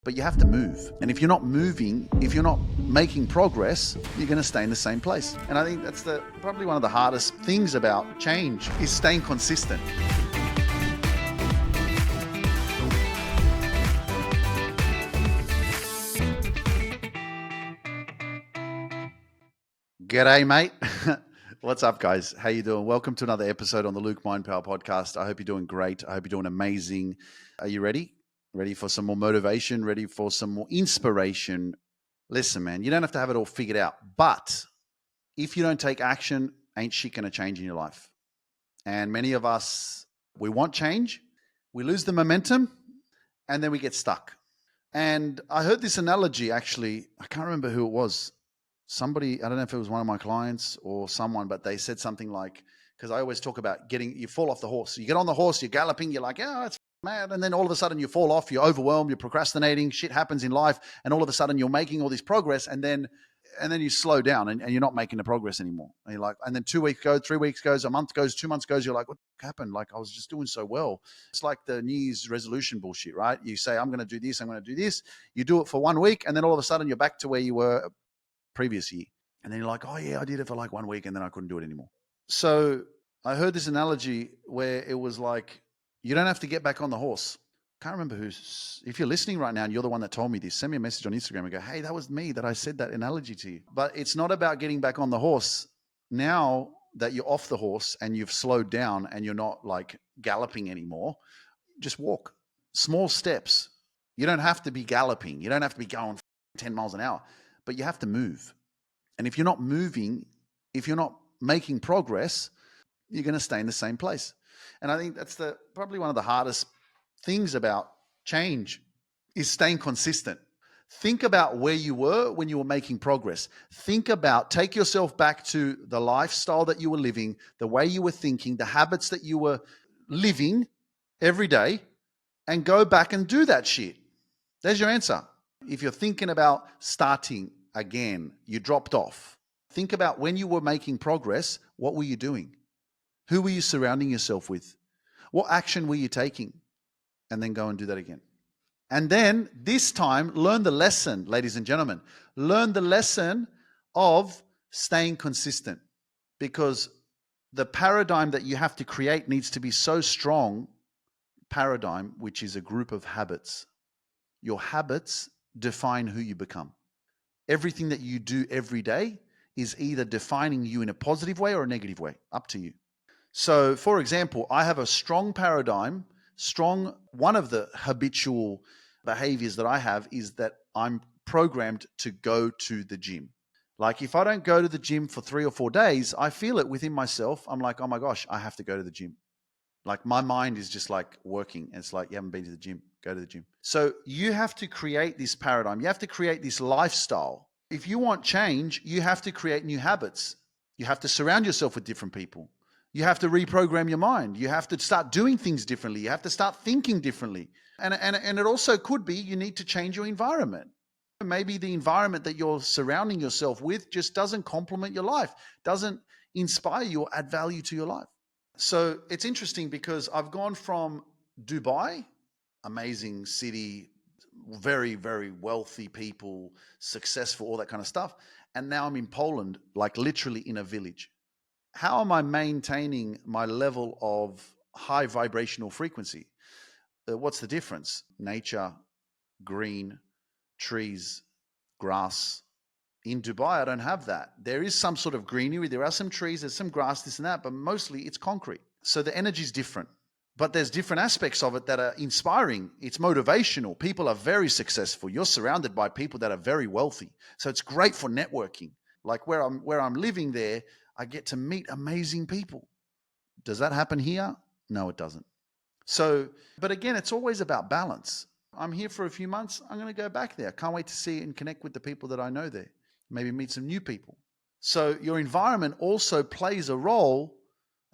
But you have to move. And if you're not moving, if you're not making progress, you're going to stay in the same place. And I think that's probably one of the hardest things about change is staying consistent. G'day, mate. What's up, guys? How you doing? Welcome to another episode on the Luke Mind Power podcast. I hope you're doing great. I hope you're doing amazing. Are you ready? Ready for some more motivation? Ready for some more inspiration? Listen, man, you don't have to have it all figured out. But if you don't take action, ain't shit going to change in your life. And many of us, we want change. We lose the momentum and then we get stuck. And I heard this analogy, actually. I can't remember who it was. Somebody, I don't know if it was one of my clients or someone, but they said something like, because I always talk about you fall off the horse. You get on the horse, you're galloping, you're like, yeah, it's mad. And then all of a sudden you fall off, you're overwhelmed, you're procrastinating, shit happens in life. And all of a sudden you're making all this progress and then you slow down and you're not making the progress anymore. And you're like, and then 2 weeks go, 3 weeks goes, a month goes, 2 months goes, you're like, what happened? Like, I was just doing so well. It's like the New Year's resolution bullshit, right? You say, I'm going to do this, I'm going to do this. You do it for 1 week and then all of a sudden you're back to where you were previous year. And then you're like, oh yeah, I did it for like 1 week and then I couldn't do it anymore. So I heard this analogy where it was like, you don't have to get back on the horse. Can't remember if you're listening right now and you're the one that told me this, send me a message on Instagram and go, hey, that was me that I said that analogy to you. But it's not about getting back on the horse. Now that you're off the horse and you've slowed down and you're not like galloping anymore, just walk. Small steps. You don't have to be galloping. You don't have to be going 10 miles an hour. But you have to move. And if you're not moving, if you're not making progress, you're going to stay in the same place. And I think that's probably one of the hardest things about change is staying consistent. Think about where you were when you were making progress. Take yourself back to the lifestyle that you were living, the way you were thinking, the habits that you were living every day, and go back and do that shit. There's your answer. If you're thinking about starting again, you dropped off. Think about when you were making progress, what were you doing? Who were you surrounding yourself with? What action were you taking? And then go and do that again. And then this time, learn the lesson, ladies and gentlemen. Learn the lesson of staying consistent, because the paradigm that you have to create needs to be so strong. Paradigm, which is a group of habits. Your habits define who you become. Everything that you do every day is either defining you in a positive way or a negative way, up to you. So, for example, I have a strong paradigm, one of the habitual behaviors that I have is that I'm programmed to go to the gym. Like if I don't go to the gym for 3 or 4 days, I feel it within myself. I'm like, oh my gosh, I have to go to the gym. Like my mind is just like working. It's like, you haven't been to the gym, go to the gym. So you have to create this paradigm. You have to create this lifestyle. If you want change, you have to create new habits. You have to surround yourself with different people. You have to reprogram your mind. You have to start doing things differently. You have to start thinking differently. And it also could be you need to change your environment. Maybe the environment that you're surrounding yourself with just doesn't complement your life, doesn't inspire you or add value to your life. So it's interesting because I've gone from Dubai, amazing city, very, very wealthy people, successful, all that kind of stuff. And now I'm in Poland, like literally in a village. How am I maintaining my level of high vibrational frequency? What's the difference? Nature, green, trees, grass. In Dubai, I don't have that. There is some sort of greenery. There are some trees, there's some grass, this and that, but mostly it's concrete. So the energy is different. But there's different aspects of it that are inspiring. It's motivational. People are very successful. You're surrounded by people that are very wealthy. So it's great for networking. Like where I'm living there, I get to meet amazing people. Does that happen here? No, it doesn't. So, but again, it's always about balance. I'm here for a few months. I'm going to go back there. Can't wait to see and connect with the people that I know there. Maybe meet some new people. So your environment also plays a role.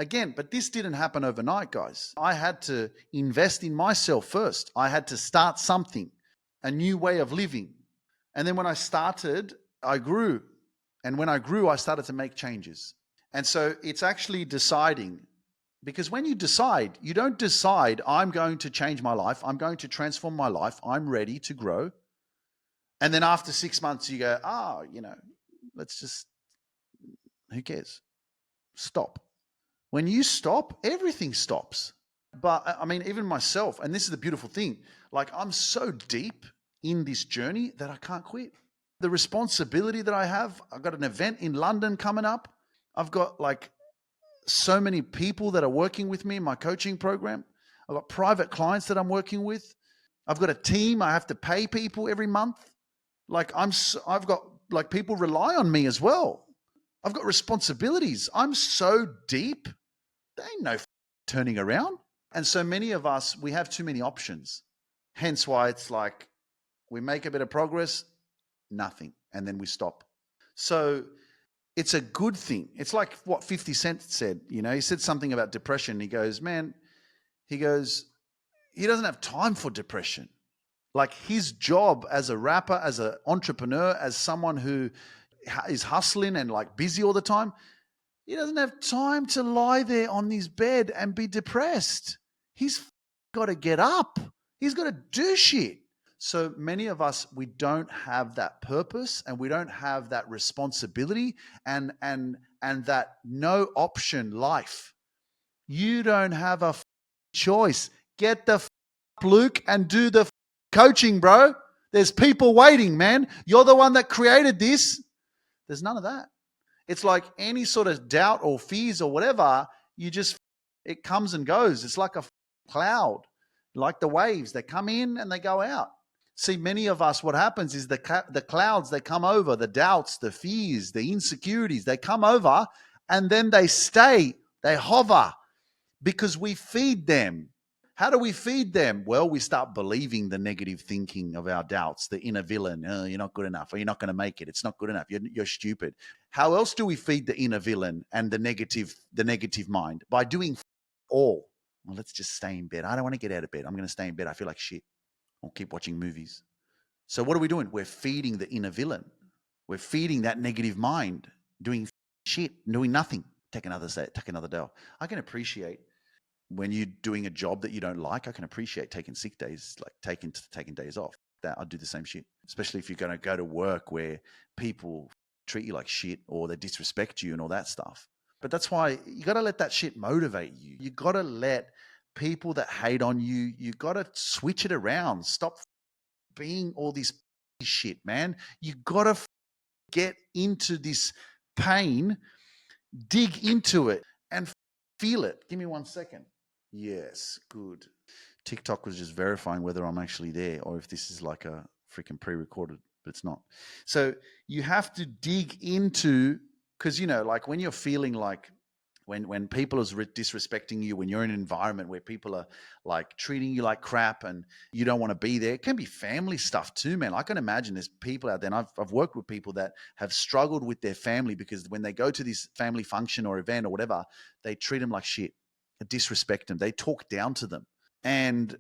Again, but this didn't happen overnight, guys. I had to invest in myself first. I had to start something, a new way of living. And then when I started, I grew. And when I grew, I started to make changes. And so it's actually deciding Because when you decide, you don't decide, I'm going to change my life, I'm going to transform my life, I'm ready to grow. And then after 6 months, you go, let's just, who cares? Stop. When you stop, everything stops. But I mean, even myself, and this is the beautiful thing, like I'm so deep in this journey that I can't quit. The responsibility that I have, I've got an event in London coming up. I've got like so many people that are working with me in my coaching program. I've got private clients that I'm working with. I've got a team. I have to pay people every month. Like I've got like people rely on me as well. I've got responsibilities. I'm so deep. There ain't no turning around. And so many of us, we have too many options. Hence why it's like we make a bit of progress, nothing, and then we stop. So it's a good thing. It's like what 50 Cent said. He said something about depression. He goes, he doesn't have time for depression. Like his job as a rapper, as an entrepreneur, as someone who is hustling and like busy all the time, he doesn't have time to lie there on his bed and be depressed. He's got to get up. He's got to do shit. So many of us, we don't have that purpose and we don't have that responsibility and that no option life. You don't have a choice. Get the Luke and do the coaching, bro. There's people waiting, man. You're the one that created this. There's none of that. It's like any sort of doubt or fears or whatever, it comes and goes. It's like a cloud, like the waves. They come in and they go out. See, many of us, what happens is the clouds, they come over, the doubts, the fears, the insecurities, they come over and then they stay, they hover because we feed them. How do we feed them? Well, we start believing the negative thinking of our doubts, the inner villain. Oh, you're not good enough, or you're not going to make it. It's not good enough. You're stupid. How else do we feed the inner villain and the negative mind? By doing all. Well, let's just stay in bed. I don't want to get out of bed. I'm going to stay in bed. I feel like shit. I'll keep watching movies. So what are we doing? We're feeding the inner villain. We're feeding that negative mind, doing shit, doing nothing. Take another day off. I can appreciate when you're doing a job that you don't like. I can appreciate taking sick days, like taking days off. That I'd do the same shit, especially if you're going to go to work where people treat you like shit or they disrespect you and all that stuff. But that's why you got to let that shit motivate you. You got to let people that hate on you, you got to switch it around. Stop being all this shit, man. You got to get into this pain, dig into it and feel it. Give me 1 second. Yes, good. TikTok was just verifying whether I'm actually there or if this is like a freaking pre-recorded, but it's not. So you have to dig into, because, like when you're feeling like, when people are disrespecting you, when you're in an environment where people are like treating you like crap and you don't want to be there, it can be family stuff too, man. I can imagine there's people out there, and I've worked with people that have struggled with their family because when they go to this family function or event or whatever, they treat them like shit, disrespect them, they talk down to them. And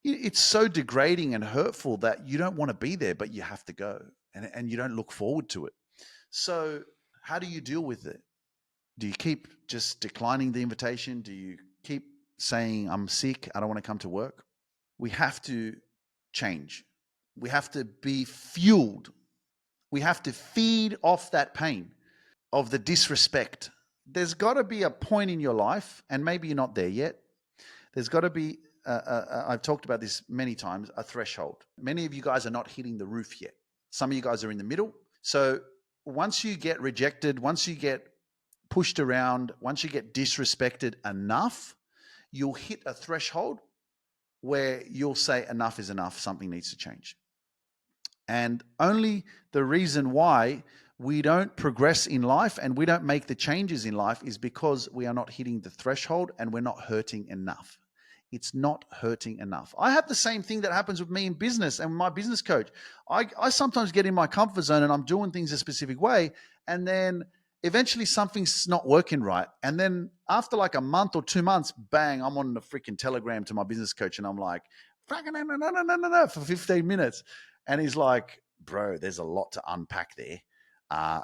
it's so degrading and hurtful that you don't want to be there, but you have to go and you don't look forward to it. So how do you deal with it? Do you keep just declining the invitation? Do you keep saying, I'm sick, I don't want to come to work? We have to change. We have to be fueled. We have to feed off that pain of the disrespect. There's got to be a point in your life, and maybe you're not there yet. There's got to be, I've talked about this many times, a threshold. Many of you guys are not hitting the roof yet. Some of you guys are in the middle. So once you get rejected, once you get pushed around, once you get disrespected enough, you'll hit a threshold where you'll say enough is enough, something needs to change. And only the reason why we don't progress in life and we don't make the changes in life is because we are not hitting the threshold and we're not hurting enough. It's not hurting enough. I have the same thing that happens with me in business and my business coach. I sometimes get in my comfort zone and I'm doing things a specific way, and then eventually something's not working right. And then after like a month or 2 months, bang, I'm on the freaking Telegram to my business coach and I'm like, no, for 15 minutes. And he's like, bro, there's a lot to unpack there.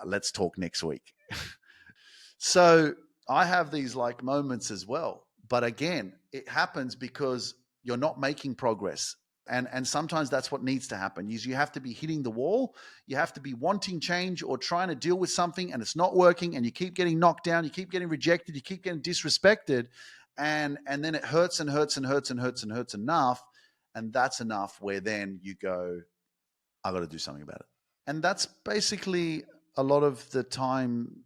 Let's talk next week. So I have these like moments as well. But again, it happens because you're not making progress. And sometimes that's what needs to happen is you have to be hitting the wall. You have to be wanting change or trying to deal with something and it's not working and you keep getting knocked down, you keep getting rejected, you keep getting disrespected. And then it hurts and hurts and hurts and hurts and hurts enough. And that's enough where then you go, I got to do something about it. And that's basically a lot of the time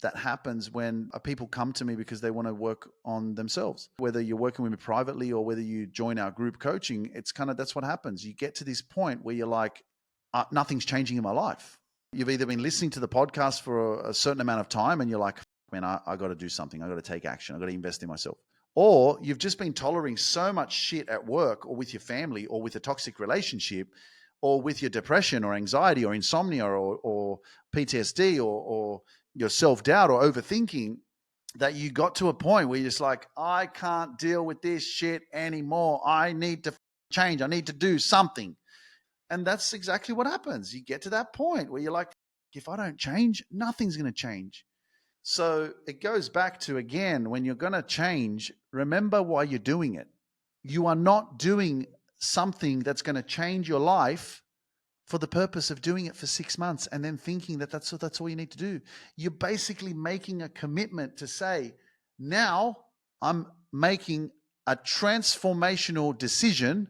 that happens when people come to me because they want to work on themselves. Whether you're working with me privately or whether you join our group coaching, it's kind of, that's what happens. You get to this point where you're like, nothing's changing in my life. You've either been listening to the podcast for a certain amount of time and you're like, man, I got to do something. I got to take action. I got to invest in myself. Or you've just been tolerating so much shit at work or with your family or with a toxic relationship or with your depression or anxiety or insomnia or PTSD or your self-doubt or overthinking that you got to a point where you're just like, I can't deal with this shit anymore. I need to change. I need to do something. And that's exactly what happens. You get to that point where you're like, if I don't change, nothing's going to change. So it goes back to, again, when you're going to change, remember why you're doing it. You are not doing something that's going to change your life for the purpose of doing it for 6 months and then thinking that that's all you need to do. You're basically making a commitment to say, now I'm making a transformational decision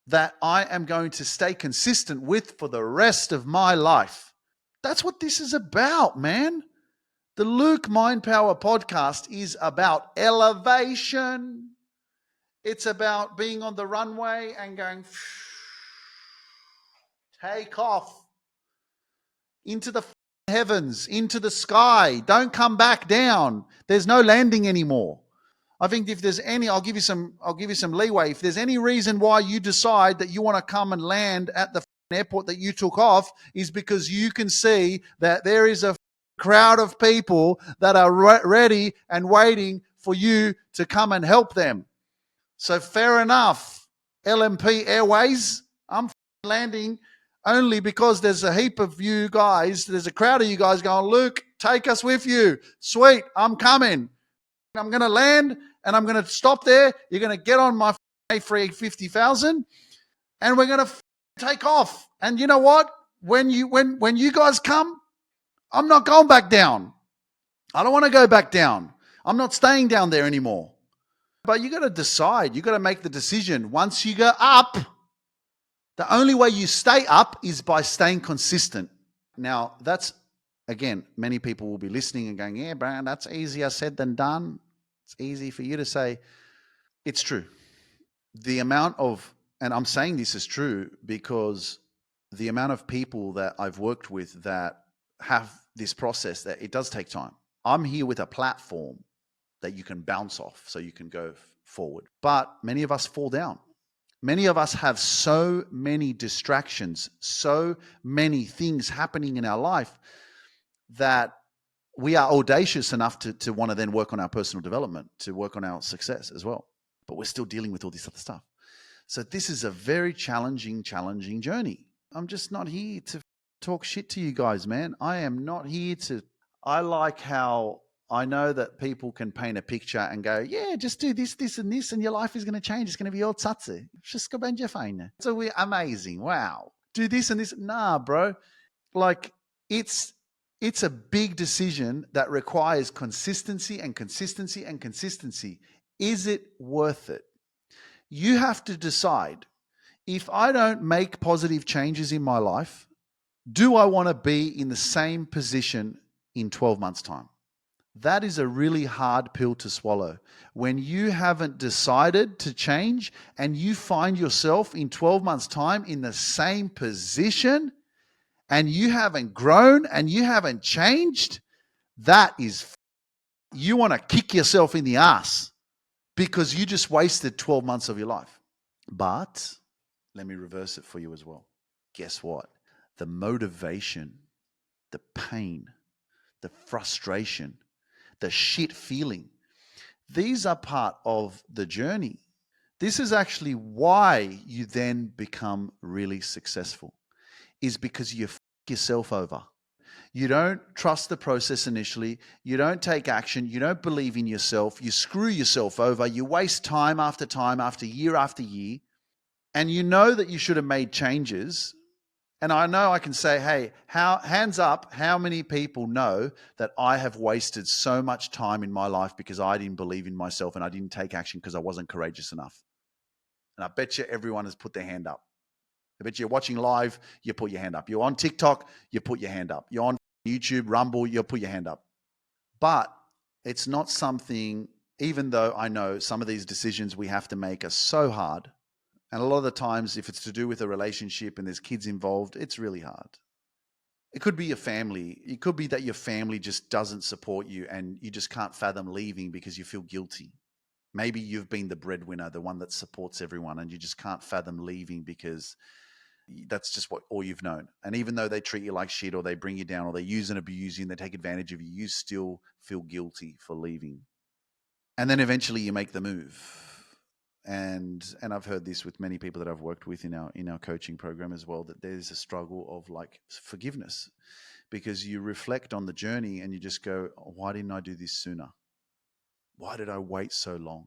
that I am going to stay consistent with for the rest of my life. That's what this is about, man. The Luke Mind Power podcast is about elevation. It's about being on the runway and going, take off into the heavens, into the sky. Don't come back down. There's no landing anymore. I think if there's any, I'll give you some leeway. If there's any reason why you decide that you want to come and land at the airport that you took off, is because you can see that there is a crowd of people that are ready and waiting for you to come and help them. So fair enough, LMP Airways, I'm landing only because there's a heap of you guys, there's a crowd of you guys going, Luke, take us with you. Sweet, I'm coming. I'm going to land and I'm going to stop there. You're going to get on my A350,000 and we're going to take off. And you know what? When you guys come, I'm not going back down. I don't want to go back down. I'm not staying down there anymore. But you got to decide. You got to make the decision. Once you go up, the only way you stay up is by staying consistent. Now, that's, again, many people will be listening and going, yeah, Brian, that's easier said than done. It's easy for you to say. It's true. The amount of, and I'm saying this is true because the amount of people that I've worked with that have this process, that it does take time. I'm here with a platform that you can bounce off so you can go forward. But many of us fall down. Many of us have so many distractions, so many things happening in our life that we are audacious enough to want to then work on our personal development, to work on our success as well. But we're still dealing with all this other stuff. So this is a very challenging journey. I'm just not here to talk shit to you guys, man. I am not here to, I like how I know that people can paint a picture and go, yeah, just do this, this, and this, and your life is going to change. It's going to be all tsatsi. Wszystko będzie fajne. So we're amazing. Wow. Do this and this. Nah, bro. Like, it's a big decision that requires consistency and consistency and consistency. Is it worth it? You have to decide, if I don't make positive changes in my life, do I want to be in the same position in 12 months' time? That is a really hard pill to swallow. When you haven't decided to change and you find yourself in 12 months' time in the same position and you haven't grown and you haven't changed, that is, you want to kick yourself in the ass because you just wasted 12 months of your life. But let me reverse it for you as well. Guess what? The motivation, the pain, the frustration, the shit feeling, these are part of the journey. This is actually why you then become really successful, is because you f yourself over. You don't trust the process initially. You don't take action. You don't believe in yourself. You screw yourself over. You waste time after year, and you know that you should have made changes. And I know I can say, hey, hands up, how many people know that I have wasted so much time in my life because I didn't believe in myself and I didn't take action because I wasn't courageous enough? And I bet you everyone has put their hand up. I bet you're watching live, you put your hand up. You're on TikTok, you put your hand up. You're on YouTube, Rumble, you'll put your hand up. But it's not something, even though I know some of these decisions we have to make are so hard. And a lot of the times, if it's to do with a relationship and there's kids involved, it's really hard. It could be your family. It could be that your family just doesn't support you and you just can't fathom leaving because you feel guilty. Maybe you've been the breadwinner, the one that supports everyone, and you just can't fathom leaving because that's just what all you've known. And even though they treat you like shit or they bring you down or they use and abuse you and they take advantage of you, you still feel guilty for leaving. And then eventually you make the move. And I've heard this with many people that I've worked with in our coaching program as well, that there's a struggle of like forgiveness, because you reflect on the journey and you just go, why didn't I do this sooner? Why did I wait so long?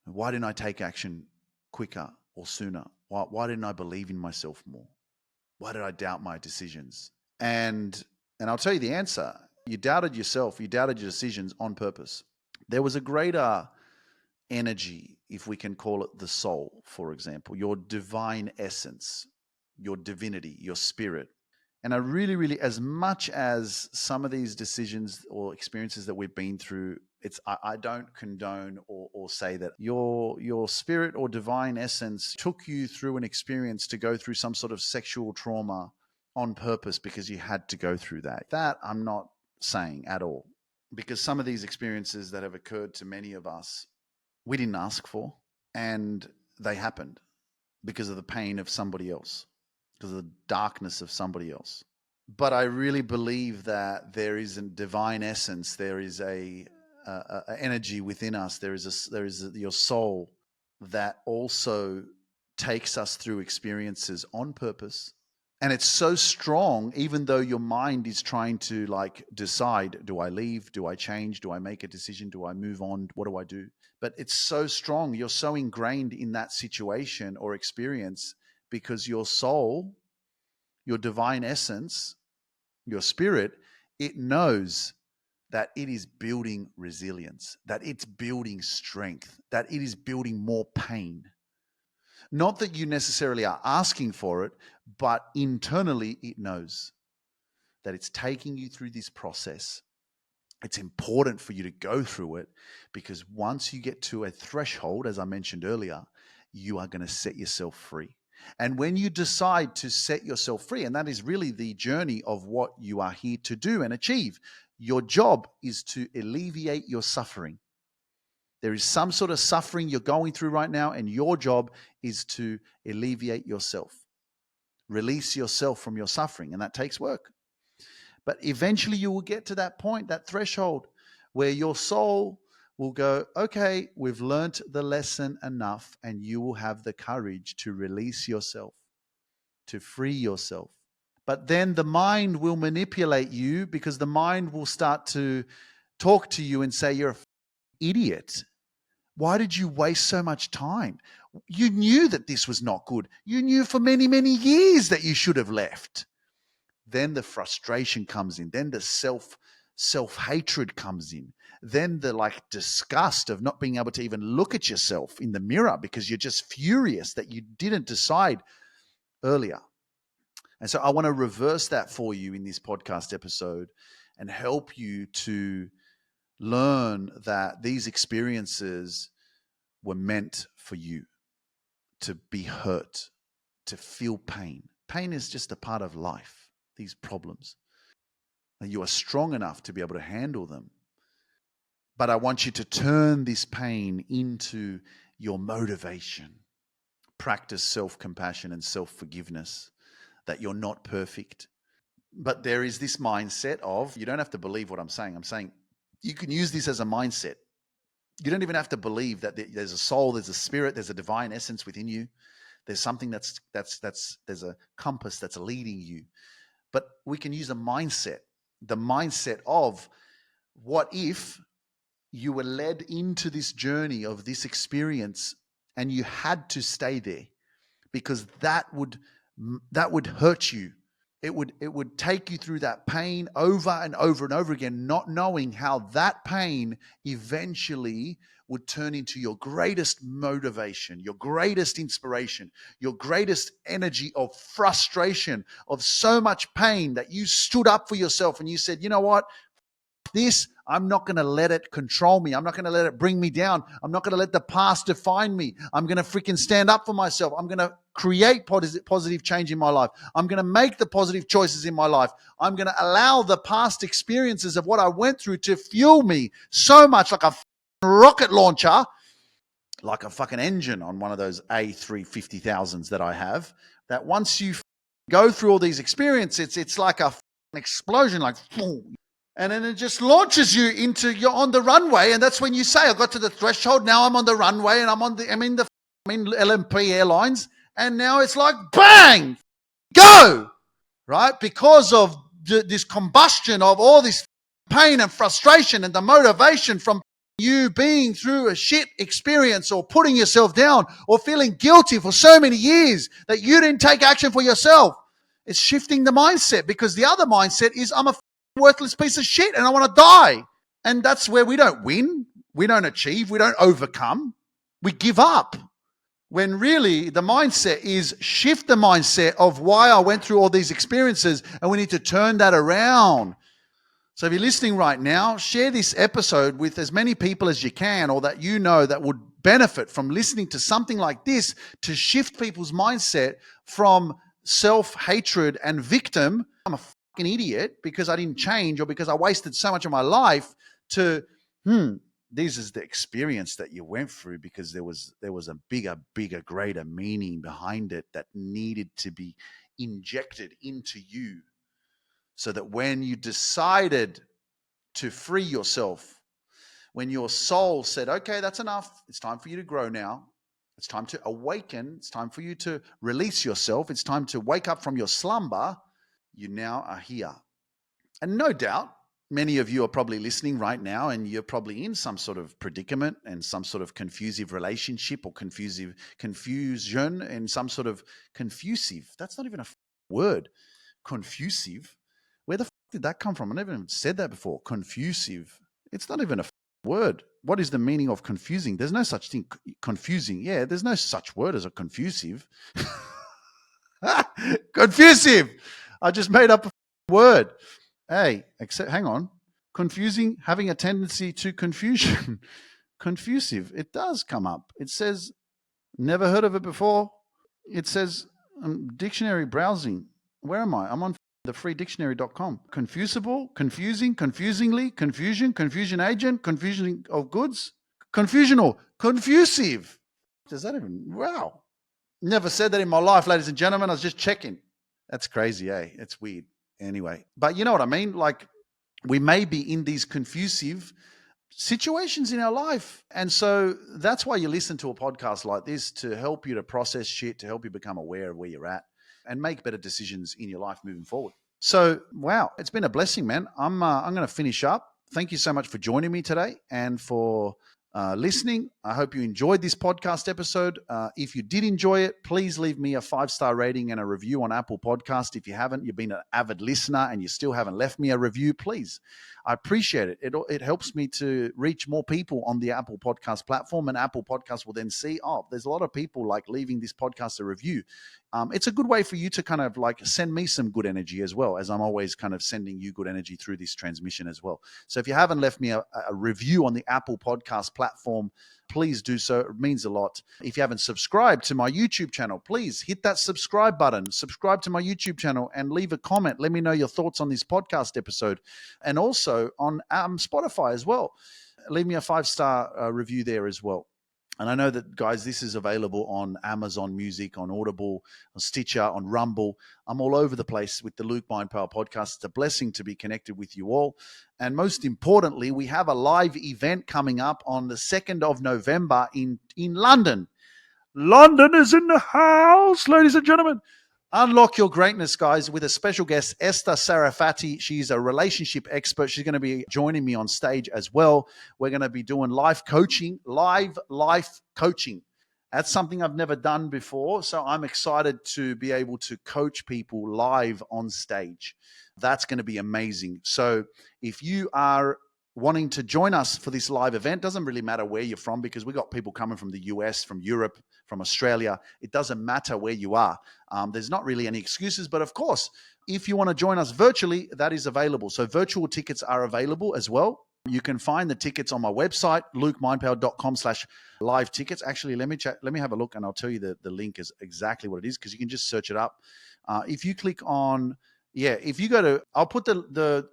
Why didn't I take action quicker or sooner? Why didn't I believe in myself more? Why did I doubt my decisions? And I'll tell you the answer. You doubted yourself. You doubted your decisions on purpose. There was a greater energy, if we can call it the soul, for example, your divine essence, your divinity, your spirit. And I really, really, as much as some of these decisions or experiences that we've been through, I don't condone or say that your spirit or divine essence took you through an experience to go through some sort of sexual trauma on purpose because you had to go through that. That I'm not saying at all, because some of these experiences that have occurred to many of us, we didn't ask for, and they happened because of the pain of somebody else, because of the darkness of somebody else. But I really believe that there is a divine essence. There is a energy within us. There is your soul that also takes us through experiences on purpose. And it's so strong, even though your mind is trying to like decide, do I leave? Do I change? Do I make a decision? Do I move on? What do I do? But it's so strong. You're so ingrained in that situation or experience because your soul, your divine essence, your spirit, it knows that it is building resilience, that it's building strength, that it is building more pain. Not that you necessarily are asking for it, but internally it knows that it's taking you through this process. It's important for you to go through it, because once you get to a threshold, as I mentioned earlier, you are going to set yourself free. And when you decide to set yourself free, and that is really the journey of what you are here to do and achieve, your job is to alleviate your suffering. There is some sort of suffering you're going through right now, and your job is to alleviate yourself, release yourself from your suffering, and that takes work. But eventually you will get to that point, that threshold, where your soul will go, okay, we've learnt the lesson enough, and you will have the courage to release yourself, to free yourself. But then the mind will manipulate you, because the mind will start to talk to you and say, you're an idiot. Why did you waste so much time? You knew that this was not good. You knew for many, many years that you should have left. Then the frustration comes in. Then the self-hatred comes in. Then the like disgust of not being able to even look at yourself in the mirror because you're just furious that you didn't decide earlier. And so I want to reverse that for you in this podcast episode and help you to learn that these experiences were meant for you to be hurt, to feel pain. Pain is just a part of life, these problems. And you are strong enough to be able to handle them. But I want you to turn this pain into your motivation. Practice self-compassion and self-forgiveness, that you're not perfect. But there is this mindset of, you don't have to believe what I'm saying. I'm saying you can use this as a mindset. You don't even have to believe that there's a soul, there's a spirit, there's a divine essence within you. There's something there's a compass that's leading you. but we can use a mindset, the mindset of what if you were led into this journey of this experience and you had to stay there, because that would hurt you. It would take you through that pain over and over and over again, not knowing how that pain eventually would turn into your greatest motivation, your greatest inspiration, your greatest energy of frustration, of so much pain that you stood up for yourself and you said, you know what? This, I'm not going to let it control me. I'm not going to let it bring me down. I'm not going to let the past define me. I'm going to freaking stand up for myself. I'm going to create positive change in my life. I'm going to make the positive choices in my life. I'm going to allow the past experiences of what I went through to fuel me so much like a rocket launcher, like a fucking engine on one of those A350,000s that I have, that once you go through all these experiences, it's like an explosion, like boom. And then it just launches you into, you're on the runway. And that's when you say, I got to the threshold. Now I'm on the runway and I'm in LMP Airlines. And now it's like, bang, go, right? Because of this combustion of all this pain and frustration and the motivation from you being through a shit experience or putting yourself down or feeling guilty for so many years that you didn't take action for yourself. It's shifting the mindset, because the other mindset is, I'm a worthless piece of shit and I want to die. And that's where we don't win, we don't achieve, we don't overcome, we give up. When really the mindset is, shift the mindset of why I went through all these experiences, and we need to turn that around. So if you're listening right now, share this episode with as many people as you can, or that you know that would benefit from listening to something like this, to shift people's mindset from self-hatred and victim, I'm a fucking idiot because I didn't change or because I wasted so much of my life, to this is the experience that you went through because there was a bigger, greater meaning behind it that needed to be injected into you, so that when you decided to free yourself, when your soul said, okay, that's enough, it's time for you to grow now, it's time to awaken, it's time for you to release yourself, it's time to wake up from your slumber, you now are here. And no doubt, many of you are probably listening right now and you're probably in some sort of predicament and some sort of confusive relationship or confusion and some sort of confusive. That's not even a word. Confusive. Where the did that come from? I never even said that before. Confusive. It's not even a word. What is the meaning of confusing? There's no such thing. Confusing. Yeah, there's no such word as a confusive. Confusive. I just made up a word. Hey, hang on. Confusing, having a tendency to confusion. Confusive. It does come up. It says, never heard of it before. It says dictionary browsing. Where am I? I'm on thefreedictionary.com. Confusable, confusing, confusingly, confusion, confusion agent, confusion of goods, confusional, confusive. Does that even, wow. Never said that in my life, ladies and gentlemen. I was just checking. That's crazy, eh? It's weird. Anyway, but you know what I mean? Like, we may be in these confusive situations in our life. And so that's why you listen to a podcast like this, to help you to process shit, to help you become aware of where you're at and make better decisions in your life moving forward. So, wow, it's been a blessing, man. I'm going to finish up. Thank you so much for joining me today and for listening. I hope you enjoyed this podcast episode. If you did enjoy it, please leave me a 5-star rating and a review on Apple Podcast. If you haven't, you've been an avid listener and you still haven't left me a review, please. I appreciate it. It helps me to reach more people on the Apple Podcast platform, and Apple Podcast will then see, oh, there's a lot of people like leaving this podcast a review. It's a good way for you to kind of like send me some good energy as well, as I'm always kind of sending you good energy through this transmission as well. So if you haven't left me a review on the Apple Podcast platform, please do so. It means a lot. If you haven't subscribed to my YouTube channel, please hit that subscribe button. Subscribe to my YouTube channel and leave a comment. Let me know your thoughts on this podcast episode, and also on Spotify as well. Leave me a 5-star review there as well. And I know that, guys, this is available on Amazon Music, on Audible, on Stitcher, on Rumble. I'm all over the place with the Luke Mind Power podcast. It's a blessing to be connected with you all. And most importantly, we have a live event coming up on the 2nd of November in London. London is in the house, ladies and gentlemen. Unlock your greatness, guys, with a special guest, Esther Sarafati. She's a relationship expert. She's going to be joining me on stage as well. We're going to be doing live life coaching. That's something I've never done before. So I'm excited to be able to coach people live on stage. That's going to be amazing. So if you are wanting to join us for this live event, doesn't really matter where you're from, because we got people coming from the US, from Europe, from Australia. It doesn't matter where you are. There's not really any excuses, but of course, if you want to join us virtually, that is available. So virtual tickets are available as well. You can find the tickets on my website, lukemindpower.com/live tickets. Actually, let me have a look, and I'll tell you the link is exactly what it is, because you can just search it up. If you click on, if you go to, I'll put the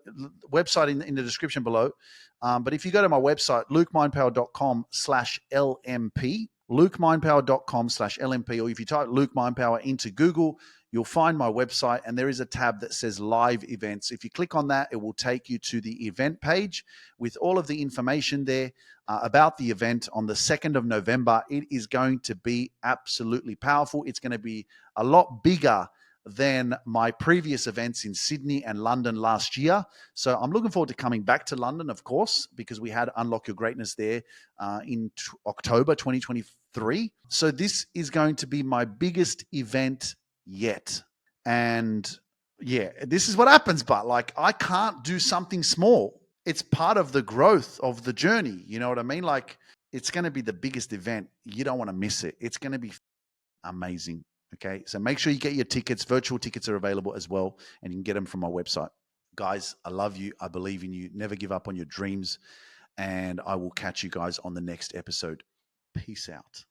website in the description below. But if you go to my website, lukemindpower.com/LMP, lukemindpower.com/LMP, or if you type Luke Mindpower into Google, you'll find my website, and there is a tab that says live events. If you click on that, it will take you to the event page with all of the information there about the event on the 2nd of November. It is going to be absolutely powerful. It's going to be a lot bigger than my previous events in Sydney and London last year. So I'm looking forward to coming back to London, of course, because we had Unlock Your Greatness there in October 2023. So this is going to be my biggest event yet. And this is what happens, but like, I can't do something small. It's part of the growth of the journey. You know what I mean? Like, it's going to be the biggest event. You don't want to miss it. It's going to be amazing. Okay, so make sure you get your tickets. Virtual tickets are available as well, and you can get them from my website. Guys, I love you. I believe in you. Never give up on your dreams. And I will catch you guys on the next episode. Peace out.